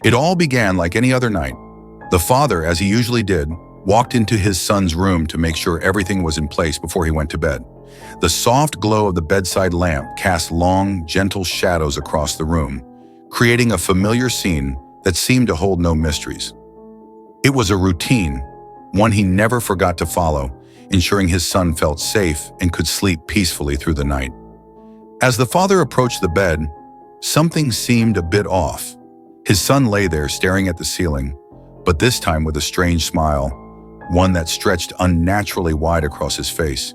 It all began like any other night. The father, as he usually did, walked into his son's room to make sure everything was in place before he went to bed. The soft glow of the bedside lamp cast long, gentle shadows across the room, creating a familiar scene that seemed to hold no mysteries. It was a routine, one he never forgot to follow, ensuring his son felt safe and could sleep peacefully through the night. As the father approached the bed, something seemed a bit off. His son lay there staring at the ceiling, but this time with a strange smile, one that stretched unnaturally wide across his face.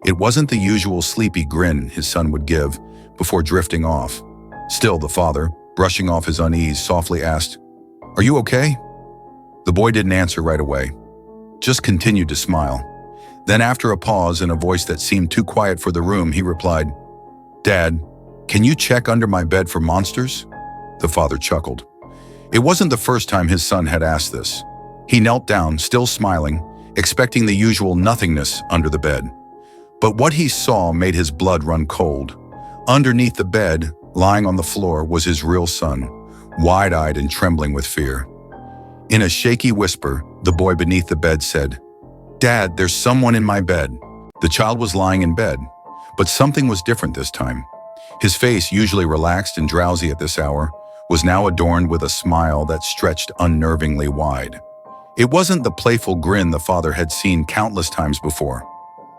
It wasn't the usual sleepy grin his son would give before drifting off. Still, the father, brushing off his unease, softly asked, "Are you okay?" The boy didn't answer right away, just continued to smile. Then after a pause and a voice that seemed too quiet for the room, he replied, "Dad, can you check under my bed for monsters?" The father chuckled. It wasn't the first time his son had asked this. He knelt down, still smiling, expecting the usual nothingness under the bed. But what he saw made his blood run cold. Underneath the bed, lying on the floor, was his real son, wide-eyed and trembling with fear. In a shaky whisper, the boy beneath the bed said, "Dad, there's someone in my bed." The child was lying in bed, but something was different this time. His face, usually relaxed and drowsy at this hour, was now adorned with a smile that stretched unnervingly wide. It wasn't the playful grin the father had seen countless times before.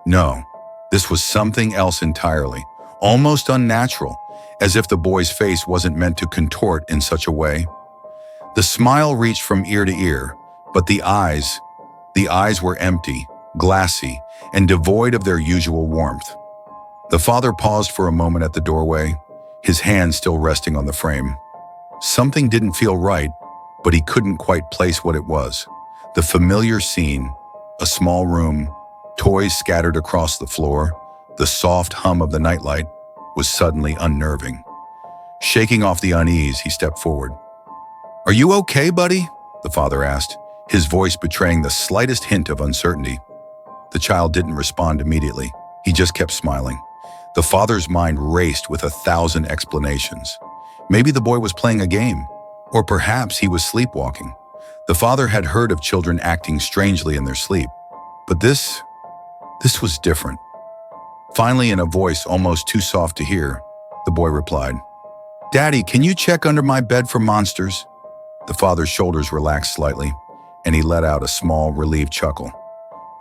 No, this was something else entirely, almost unnatural, as if the boy's face wasn't meant to contort in such a way. The smile reached from ear to ear, but the eyes were empty, glassy, and devoid of their usual warmth. The father paused for a moment at the doorway, his hand still resting on the frame. Something didn't feel right, but he couldn't quite place what it was. The familiar scene, a small room, toys scattered across the floor, the soft hum of the nightlight, was suddenly unnerving. Shaking off the unease, he stepped forward. "Are you okay, buddy?" the father asked, his voice betraying the slightest hint of uncertainty. The child didn't respond immediately. He just kept smiling. The father's mind raced with 1,000 explanations. Maybe the boy was playing a game, or perhaps he was sleepwalking. The father had heard of children acting strangely in their sleep, but this was different. Finally, in a voice almost too soft to hear, the boy replied, "Daddy, can you check under my bed for monsters?" The father's shoulders relaxed slightly, and he let out a small, relieved chuckle.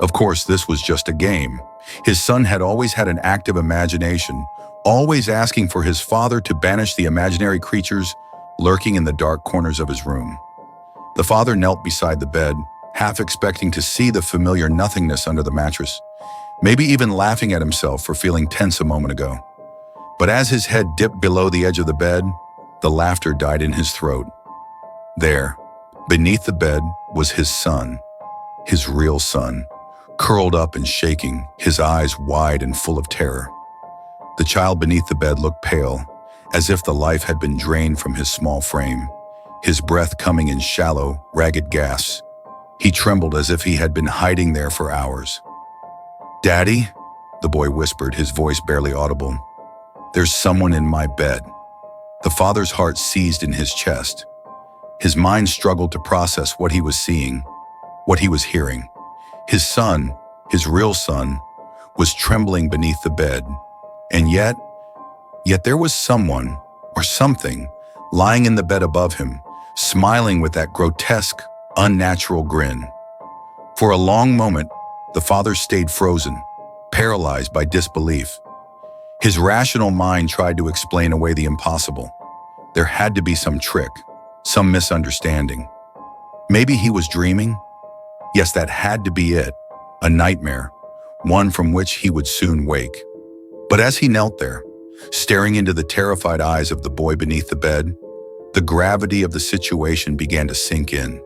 Of course, this was just a game. His son had always had an active imagination, always asking for his father to banish the imaginary creatures lurking in the dark corners of his room. The father knelt beside the bed, half expecting to see the familiar nothingness under the mattress, maybe even laughing at himself for feeling tense a moment ago. But as his head dipped below the edge of the bed, the laughter died in his throat. There, beneath the bed, was his son, his real son, curled up and shaking, his eyes wide and full of terror. The child beneath the bed looked pale, as if the life had been drained from his small frame, his breath coming in shallow, ragged gasps. He trembled as if he had been hiding there for hours. "Daddy?" the boy whispered, his voice barely audible. "There's someone in my bed." The father's heart seized in his chest. His mind struggled to process what he was seeing, what he was hearing. His son, his real son, was trembling beneath the bed. And yet there was someone, or something, lying in the bed above him, smiling with that grotesque, unnatural grin. For a long moment, the father stayed frozen, paralyzed by disbelief. His rational mind tried to explain away the impossible. There had to be some trick, some misunderstanding. Maybe he was dreaming? Yes, that had to be it. A nightmare, one from which he would soon wake. But as he knelt there, staring into the terrified eyes of the boy beneath the bed, the gravity of the situation began to sink in.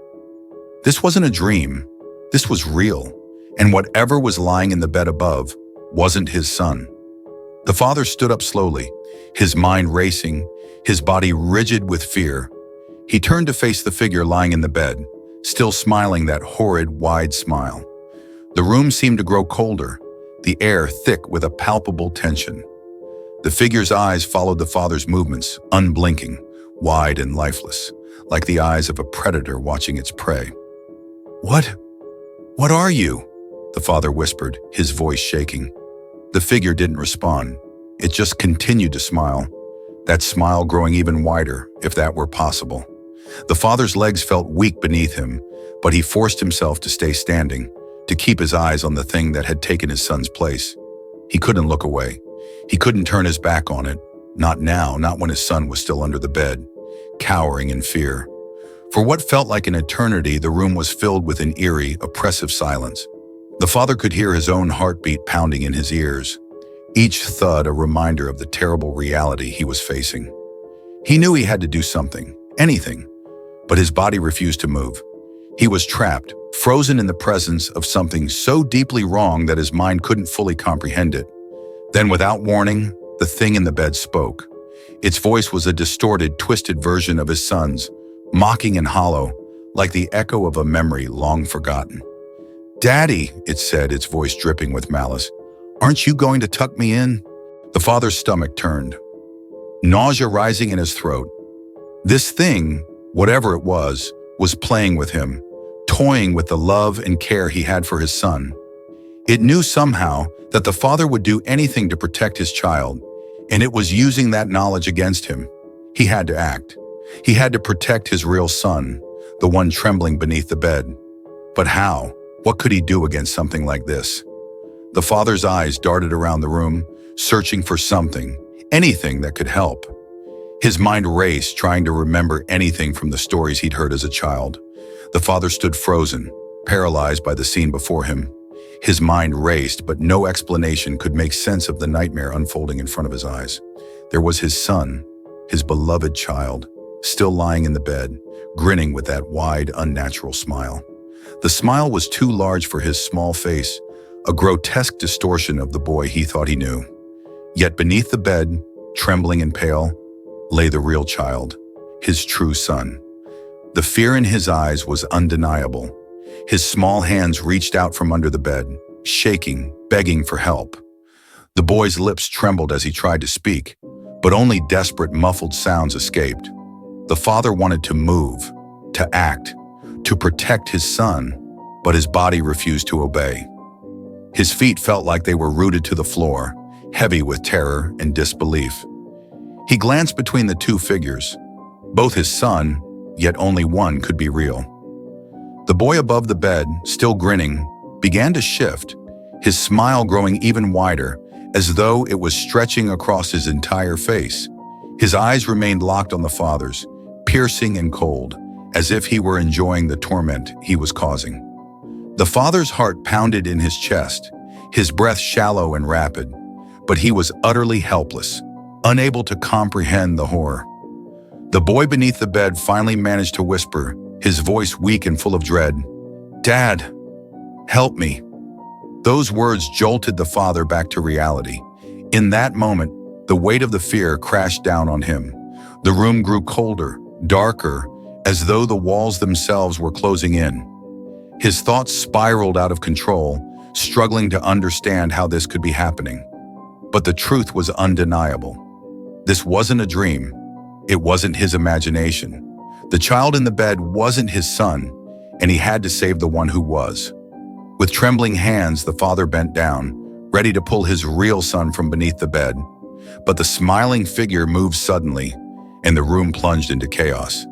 This wasn't a dream. This was real. And whatever was lying in the bed above wasn't his son. The father stood up slowly, his mind racing, his body rigid with fear. He turned to face the figure lying in the bed, still smiling that horrid, wide smile. The room seemed to grow colder, the air thick with a palpable tension. The figure's eyes followed the father's movements, unblinking, wide and lifeless, like the eyes of a predator watching its prey. "What? What are you?" the father whispered, his voice shaking. The figure didn't respond. It just continued to smile, that smile growing even wider, if that were possible. The father's legs felt weak beneath him, but he forced himself to stay standing, to keep his eyes on the thing that had taken his son's place. He couldn't look away. He couldn't turn his back on it. Not now, not when his son was still under the bed, cowering in fear. For what felt like an eternity, the room was filled with an eerie, oppressive silence. The father could hear his own heartbeat pounding in his ears, each thud a reminder of the terrible reality he was facing. He knew he had to do something, anything, but his body refused to move. He was trapped, frozen in the presence of something so deeply wrong that his mind couldn't fully comprehend it. Then, without warning, the thing in the bed spoke. Its voice was a distorted, twisted version of his son's, mocking and hollow, like the echo of a memory long forgotten. "Daddy," it said, its voice dripping with malice, "aren't you going to tuck me in?" The father's stomach turned, nausea rising in his throat. This thing, whatever it was playing with him, toying with the love and care he had for his son. It knew somehow that the father would do anything to protect his child, and it was using that knowledge against him. He had to act. He had to protect his real son, the one trembling beneath the bed. But how? What could he do against something like this? The father's eyes darted around the room, searching for something, anything that could help. His mind raced, trying to remember anything from the stories he'd heard as a child. The father stood frozen, paralyzed by the scene before him. His mind raced, but no explanation could make sense of the nightmare unfolding in front of his eyes. There was his son, his beloved child, still lying in the bed, grinning with that wide, unnatural smile. The smile was too large for his small face, a grotesque distortion of the boy he thought he knew. Yet beneath the bed, trembling and pale, lay the real child, his true son. The fear in his eyes was undeniable. His small hands reached out from under the bed, shaking, begging for help. The boy's lips trembled as he tried to speak, but only desperate, muffled sounds escaped. The father wanted to move, to act, to protect his son, but his body refused to obey. His feet felt like they were rooted to the floor, heavy with terror and disbelief. He glanced between the two figures, both his son, yet only one could be real. The boy above the bed, still grinning, began to shift, his smile growing even wider, as though it was stretching across his entire face. His eyes remained locked on the father's, piercing and cold, as if he were enjoying the torment he was causing. The father's heart pounded in his chest, his breath shallow and rapid, but he was utterly helpless, unable to comprehend the horror. The boy beneath the bed finally managed to whisper, his voice weak and full of dread, "Dad, help me." Those words jolted the father back to reality. In that moment, the weight of the fear crashed down on him. The room grew colder, darker, as though the walls themselves were closing in. His thoughts spiraled out of control, struggling to understand how this could be happening. But the truth was undeniable. This wasn't a dream. It wasn't his imagination. The child in the bed wasn't his son, and he had to save the one who was. With trembling hands, the father bent down, ready to pull his real son from beneath the bed. But the smiling figure moved suddenly, and the room plunged into chaos.